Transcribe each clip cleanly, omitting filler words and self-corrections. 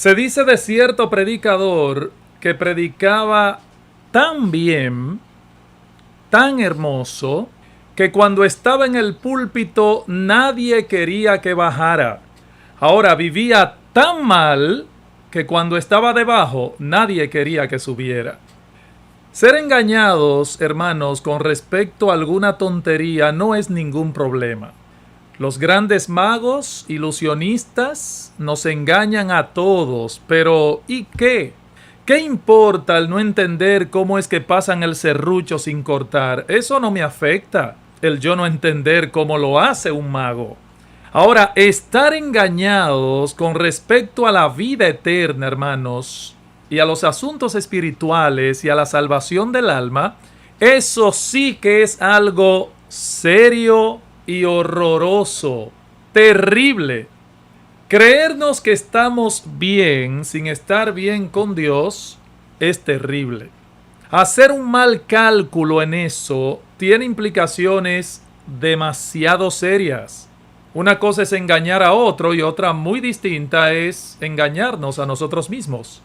Se dice de cierto predicador que predicaba tan bien, tan hermoso, que cuando estaba en el púlpito nadie quería que bajara. Ahora vivía tan mal que cuando estaba debajo nadie quería que subiera. Ser engañados, hermanos, con respecto a alguna tontería no es ningún problema. Los grandes magos, ilusionistas, nos engañan a todos, pero ¿y qué? ¿Qué importa el no entender cómo es que pasan el serrucho sin cortar? Eso no me afecta, el yo no entender cómo lo hace un mago. Ahora, estar engañados con respecto a la vida eterna, hermanos, y a los asuntos espirituales y a la salvación del alma, eso sí que es algo serio y horroroso, terrible. Creernos que estamos bien sin estar bien con Dios es terrible. Hacer un mal cálculo en eso tiene implicaciones demasiado serias. Una cosa es engañar a otro y otra muy distinta es engañarnos a nosotros mismos.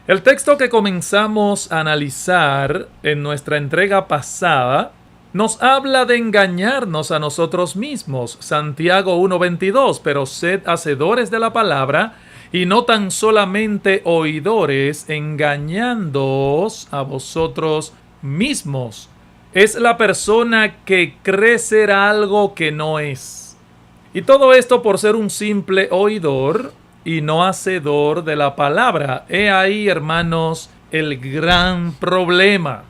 El texto que comenzamos a analizar en nuestra entrega pasada nos habla de engañarnos a nosotros mismos. Santiago 1:22, pero sed hacedores de la palabra y no tan solamente oidores, engañándoos a vosotros mismos. Es la persona que cree ser algo que no es. Y todo esto por ser un simple oidor y no hacedor de la palabra. He ahí, hermanos, el gran problema.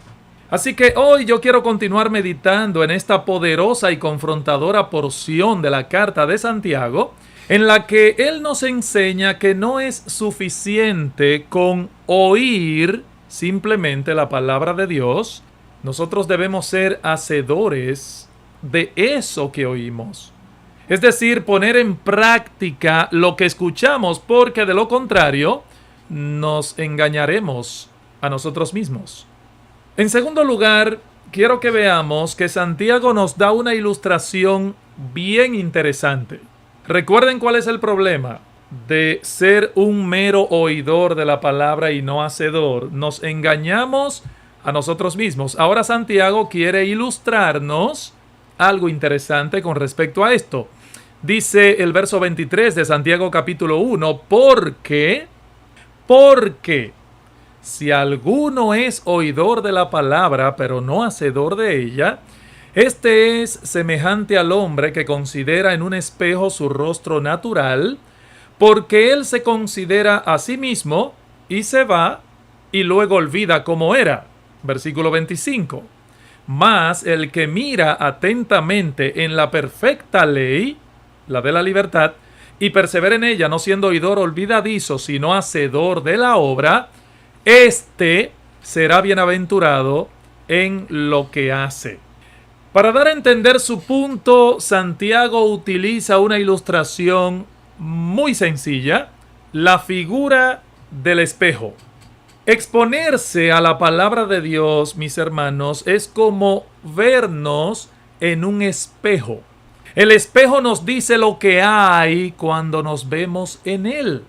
Así que hoy yo quiero continuar meditando en esta poderosa y confrontadora porción de la carta de Santiago, en la que él nos enseña que no es suficiente con oír simplemente la palabra de Dios. Nosotros debemos ser hacedores de eso que oímos. Es decir, poner en práctica lo que escuchamos, porque de lo contrario nos engañaremos a nosotros mismos. En segundo lugar, quiero que veamos que Santiago nos da una ilustración bien interesante. Recuerden cuál es el problema de ser un mero oidor de la palabra y no hacedor. Nos engañamos a nosotros mismos. Ahora Santiago quiere ilustrarnos algo interesante con respecto a esto. Dice el verso 23 de Santiago capítulo 1, porque si alguno es oidor de la palabra, pero no hacedor de ella, este es semejante al hombre que considera en un espejo su rostro natural, porque él se considera a sí mismo y se va y luego olvida cómo era. Versículo 25. Mas el que mira atentamente en la perfecta ley, la de la libertad, y persevera en ella, no siendo oidor olvidadizo, sino hacedor de la obra, este será bienaventurado en lo que hace. Para dar a entender su punto, Santiago utiliza una ilustración muy sencilla, la figura del espejo. Exponerse a la palabra de Dios, mis hermanos, es como vernos en un espejo. El espejo nos dice lo que hay cuando nos vemos en él.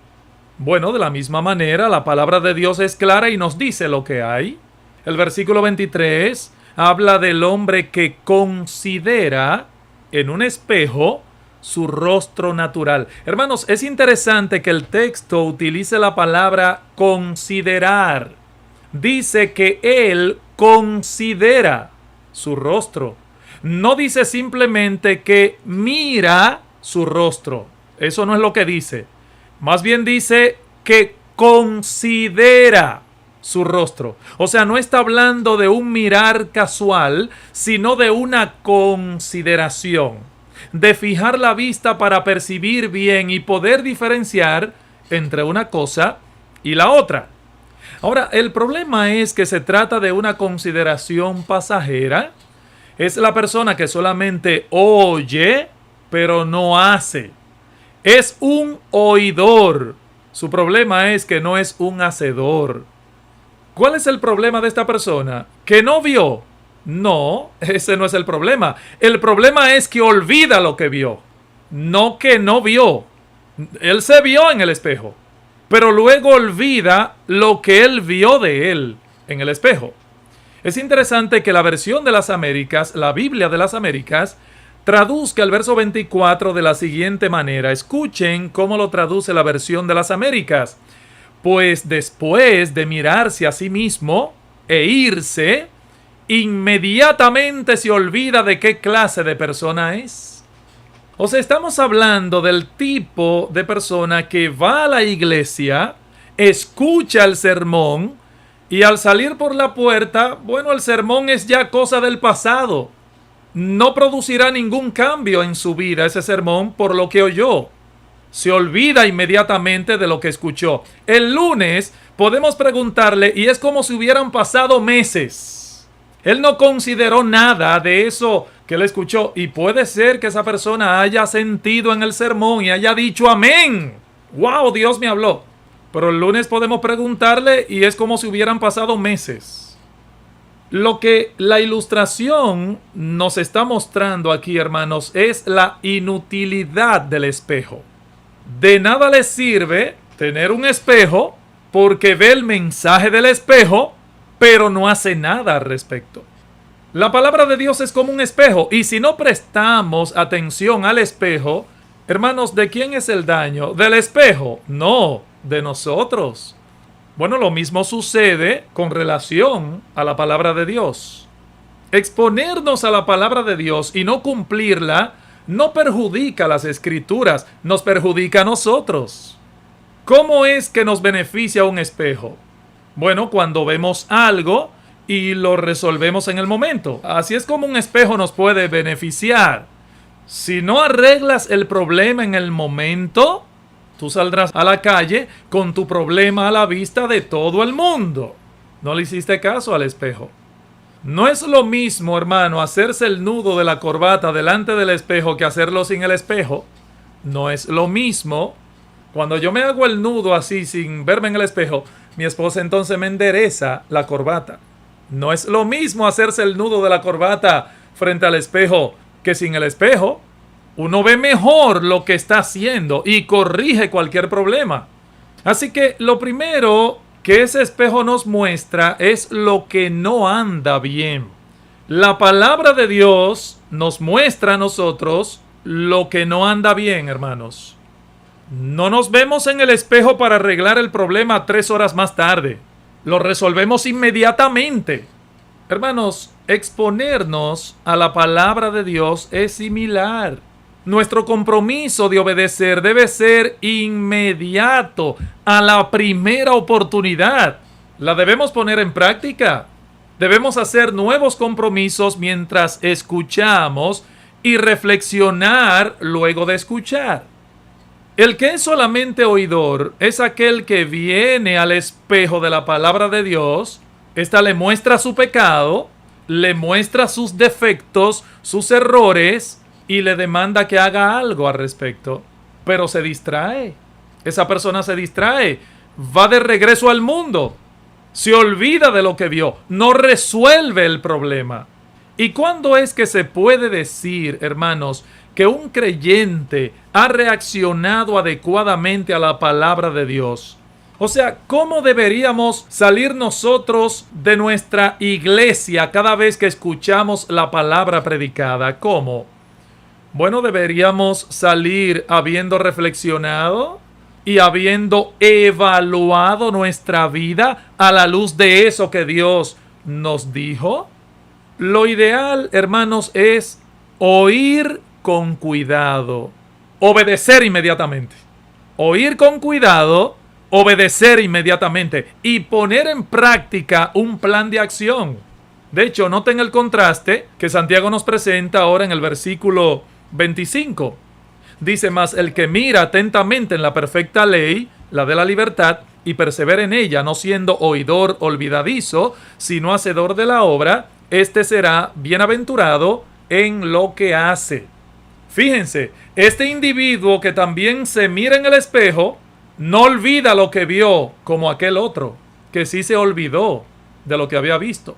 Bueno, de la misma manera, la palabra de Dios es clara y nos dice lo que hay. El versículo 23 habla del hombre que considera en un espejo su rostro natural. Hermanos, es interesante que el texto utilice la palabra considerar. Dice que él considera su rostro. No dice simplemente que mira su rostro. Eso no es lo que dice. Más bien dice que considera su rostro. O sea, no está hablando de un mirar casual, sino de una consideración. De fijar la vista para percibir bien y poder diferenciar entre una cosa y la otra. Ahora, el problema es que se trata de una consideración pasajera. Es la persona que solamente oye, pero no hace. Es un oidor. Su problema es que no es un hacedor. ¿Cuál es el problema de esta persona? ¿Que no vio? No, ese no es el problema. El problema es que olvida lo que vio. No que no vio. Él se vio en el espejo, pero luego olvida lo que él vio de él en el espejo. Es interesante que la versión de las Américas, la Biblia de las Américas, traduzca el verso 24 de la siguiente manera. Escuchen cómo lo traduce la versión de las Américas. Pues después de mirarse a sí mismo e irse, inmediatamente se olvida de qué clase de persona es. O sea, estamos hablando del tipo de persona que va a la iglesia, escucha el sermón y al salir por la puerta, bueno, el sermón es ya cosa del pasado. No producirá ningún cambio en su vida ese sermón por lo que oyó. Se olvida inmediatamente de lo que escuchó. El lunes podemos preguntarle y es como si hubieran pasado meses. Él no consideró nada de eso que él escuchó y puede ser que esa persona haya sentido en el sermón y haya dicho amén. ¡Wow! Dios me habló. Pero el lunes podemos preguntarle y es como si hubieran pasado meses. Lo que la ilustración nos está mostrando aquí, hermanos, es la inutilidad del espejo. De nada le sirve tener un espejo porque ve el mensaje del espejo, pero no hace nada al respecto. La palabra de Dios es como un espejo y si no prestamos atención al espejo, hermanos, ¿de quién es el daño? ¿Del espejo? No, de nosotros. Bueno, lo mismo sucede con relación a la palabra de Dios. Exponernos a la palabra de Dios y no cumplirla no perjudica las escrituras, nos perjudica a nosotros. ¿Cómo es que nos beneficia un espejo? Bueno, cuando vemos algo y lo resolvemos en el momento. Así es como un espejo nos puede beneficiar. Si no arreglas el problema en el momento, tú saldrás a la calle con tu problema a la vista de todo el mundo. No le hiciste caso al espejo. No es lo mismo, hermano, hacerse el nudo de la corbata delante del espejo que hacerlo sin el espejo. No es lo mismo. Cuando yo me hago el nudo así sin verme en el espejo, mi esposa entonces me endereza la corbata. No es lo mismo hacerse el nudo de la corbata frente al espejo que sin el espejo. Uno ve mejor lo que está haciendo y corrige cualquier problema. Así que lo primero que ese espejo nos muestra es lo que no anda bien. La palabra de Dios nos muestra a nosotros lo que no anda bien, hermanos. No nos vemos en el espejo para arreglar el problema 3 horas más tarde. Lo resolvemos inmediatamente. Hermanos, exponernos a la palabra de Dios es similar. Nuestro compromiso de obedecer debe ser inmediato, a la primera oportunidad. La debemos poner en práctica. Debemos hacer nuevos compromisos mientras escuchamos y reflexionar luego de escuchar. El que es solamente oidor es aquel que viene al espejo de la palabra de Dios. Esta le muestra su pecado, le muestra sus defectos, sus errores y le demanda que haga algo al respecto. Pero se distrae. Esa persona se distrae. Va de regreso al mundo. Se olvida de lo que vio. No resuelve el problema. ¿Y cuándo es que se puede decir, hermanos, que un creyente ha reaccionado adecuadamente a la palabra de Dios? O sea, ¿cómo deberíamos salir nosotros de nuestra iglesia cada vez que escuchamos la palabra predicada? ¿Cómo? Bueno, deberíamos salir habiendo reflexionado y habiendo evaluado nuestra vida a la luz de eso que Dios nos dijo. Lo ideal, hermanos, es oír con cuidado, obedecer inmediatamente. Oír con cuidado, obedecer inmediatamente y poner en práctica un plan de acción. De hecho, noten el contraste que Santiago nos presenta ahora en el versículo 25. Dice: mas el que mira atentamente en la perfecta ley, la de la libertad, y persevera en ella, no siendo oidor olvidadizo, sino hacedor de la obra, este será bienaventurado en lo que hace. Fíjense, este individuo que también se mira en el espejo, no olvida lo que vio como aquel otro, que sí se olvidó de lo que había visto.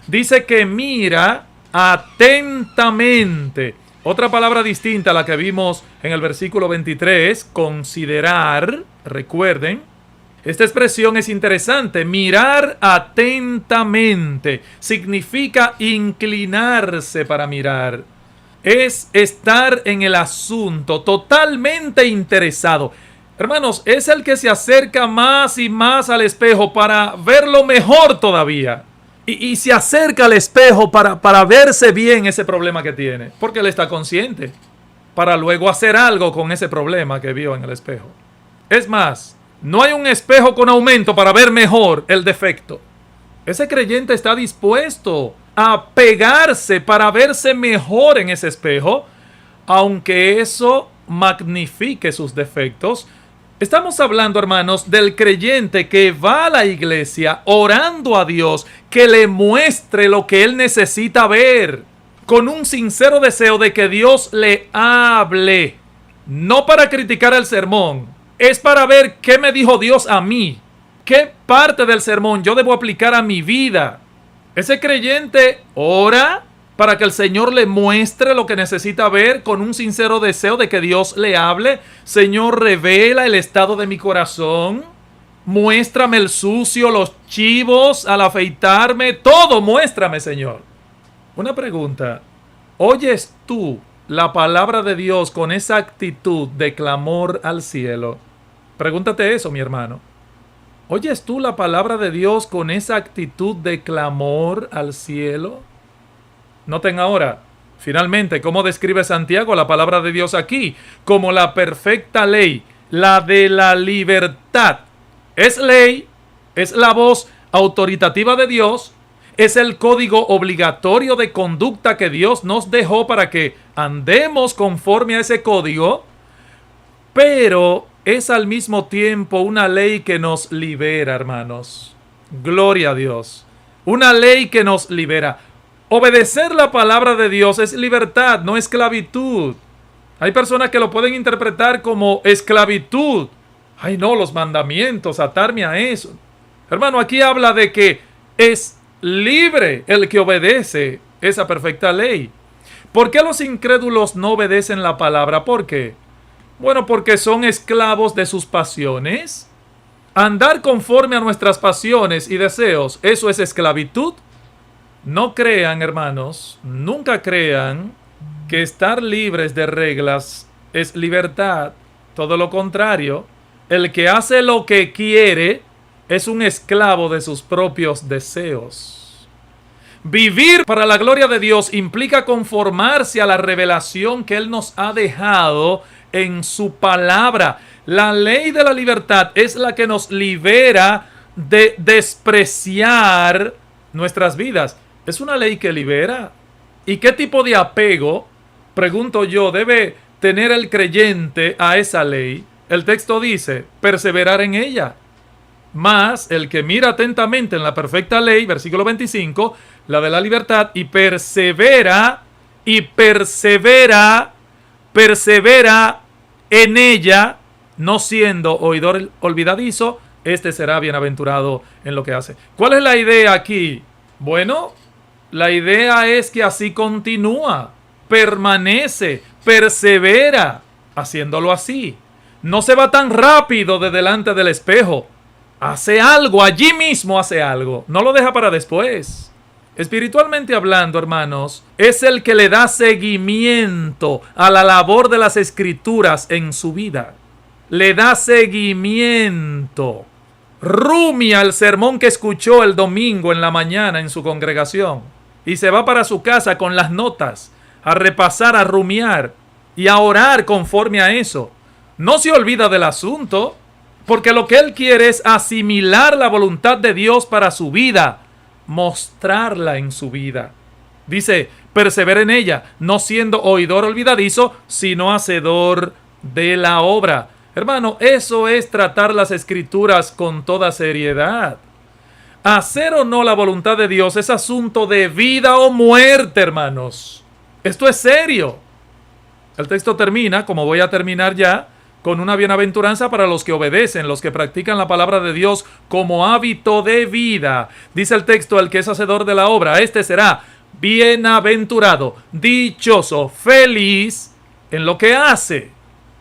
Dice que mira atentamente. Otra palabra distinta a la que vimos en el versículo 23, considerar, recuerden, Esta expresión es interesante. Mirar atentamente significa inclinarse para mirar. Es estar en el asunto, totalmente interesado. Hermanos, es el que se acerca más y más al espejo para verlo mejor todavía. Y se acerca al espejo para verse bien ese problema que tiene. Porque él está consciente. Para luego hacer algo con ese problema que vio en el espejo. Es más, no hay un espejo con aumento para ver mejor el defecto. Ese creyente está dispuesto a pegarse para verse mejor en ese espejo, aunque eso magnifique sus defectos. Estamos hablando, hermanos, del creyente que va a la iglesia orando a Dios que le muestre lo que él necesita ver, con un sincero deseo de que Dios le hable, no para criticar el sermón, es para ver qué me dijo Dios a mí, qué parte del sermón yo debo aplicar a mi vida. Ese creyente ora para que el Señor le muestre lo que necesita ver con un sincero deseo de que Dios le hable. Señor, revela el estado de mi corazón. Muéstrame el sucio, los chivos al afeitarme. Todo muéstrame, Señor. Una pregunta. ¿Oyes tú la palabra de Dios con esa actitud de clamor al cielo? Pregúntate eso, mi hermano. ¿Oyes tú la palabra de Dios con esa actitud de clamor al cielo? Noten ahora, finalmente, cómo describe Santiago la palabra de Dios aquí, como la perfecta ley, la de la libertad. Es ley, es la voz autoritativa de Dios, es el código obligatorio de conducta que Dios nos dejó para que andemos conforme a ese código, pero es al mismo tiempo una ley que nos libera, hermanos. Gloria a Dios. Una ley que nos libera. Obedecer la palabra de Dios es libertad, no esclavitud. Hay personas que lo pueden interpretar como esclavitud. Ay, no, los mandamientos, atarme a eso. Hermano, aquí habla de que es libre el que obedece esa perfecta ley. ¿Por qué los incrédulos no obedecen la palabra? ¿Por qué? Bueno, porque son esclavos de sus pasiones. Andar conforme a nuestras pasiones y deseos, ¿eso es esclavitud? No crean, hermanos, nunca crean que estar libres de reglas es libertad. Todo lo contrario, el que hace lo que quiere es un esclavo de sus propios deseos. Vivir para la gloria de Dios implica conformarse a la revelación que Él nos ha dejado en su palabra. La ley de la libertad es la que nos libera de despreciar nuestras vidas. Es una ley que libera. ¿Y qué tipo de apego, pregunto yo, debe tener el creyente a esa ley? El texto dice, perseverar en ella. Mas el que mira atentamente en la perfecta ley, versículo 25, la de la libertad, y persevera en ella, no siendo oidor olvidadizo, este será bienaventurado en lo que hace. ¿Cuál es la idea aquí? Bueno, la idea es que así continúa, permanece, persevera, haciéndolo así. No se va tan rápido de delante del espejo. Hace algo, allí mismo hace algo. No lo deja para después. Espiritualmente hablando, hermanos, es el que le da seguimiento a la labor de las Escrituras en su vida. Le da seguimiento. Rumia el sermón que escuchó el domingo en la mañana en su congregación. Y se va para su casa con las notas, a repasar, a rumiar y a orar conforme a eso. No se olvida del asunto, porque lo que él quiere es asimilar la voluntad de Dios para su vida, mostrarla en su vida. Dice, persevera en ella, no siendo oidor olvidadizo, sino hacedor de la obra. Hermano, eso es tratar las Escrituras con toda seriedad. Hacer o no la voluntad de Dios es asunto de vida o muerte, hermanos. Esto es serio. El texto termina, como voy a terminar ya, con una bienaventuranza para los que obedecen, los que practican la palabra de Dios como hábito de vida. Dice el texto, el que es hacedor de la obra, este será bienaventurado, dichoso, feliz en lo que hace.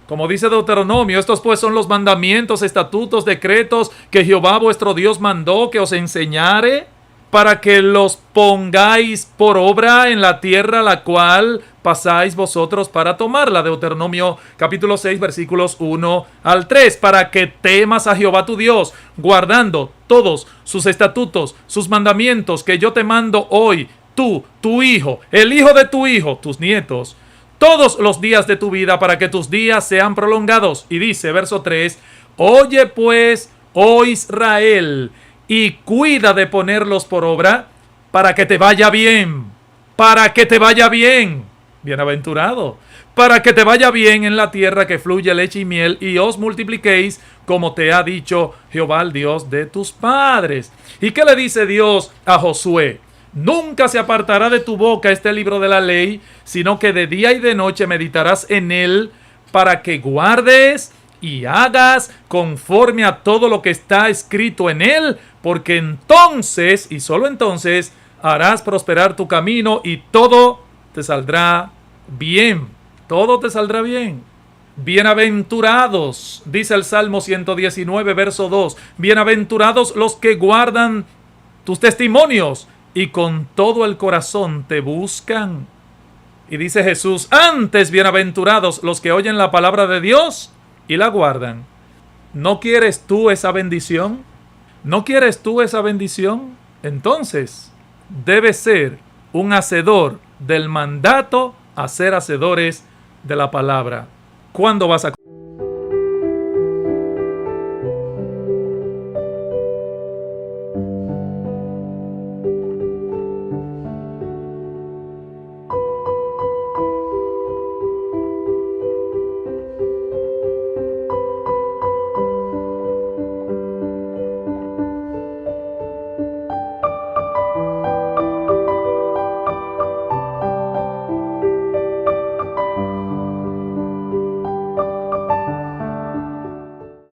Como dice Deuteronomio, estos pues son los mandamientos, estatutos, decretos que Jehová vuestro Dios mandó que os enseñare, para que los pongáis por obra en la tierra la cual pasáis vosotros para tomarla. Deuteronomio capítulo 6 versículos 1 al 3. Para que temas a Jehová tu Dios, guardando todos sus estatutos, sus mandamientos que yo te mando hoy, tú, tu hijo, el hijo de tu hijo, tus nietos, todos los días de tu vida, para que tus días sean prolongados. Y dice, verso 3, oye pues, oh Israel, y cuida de ponerlos por obra, para que te vaya bien, para que te vaya bien, bienaventurado, para que te vaya bien en la tierra que fluye leche y miel, y os multipliquéis, como te ha dicho Jehová, el Dios de tus padres. ¿Y qué le dice Dios a Josué? Nunca se apartará de tu boca este libro de la ley, sino que de día y de noche meditarás en él, para que guardes y hagas conforme a todo lo que está escrito en él, porque entonces, y solo entonces, harás prosperar tu camino y todo te saldrá bien. Todo te saldrá bien. Bienaventurados, dice el Salmo 119, verso 2. Bienaventurados los que guardan tus testimonios y con todo el corazón te buscan. Y dice Jesús, antes bienaventurados los que oyen la palabra de Dios y la guardan. ¿No quieres tú esa bendición? ¿No quieres tú esa bendición? Entonces, debes ser un hacedor del mandato a ser hacedores de la palabra. ¿Cuándo vas a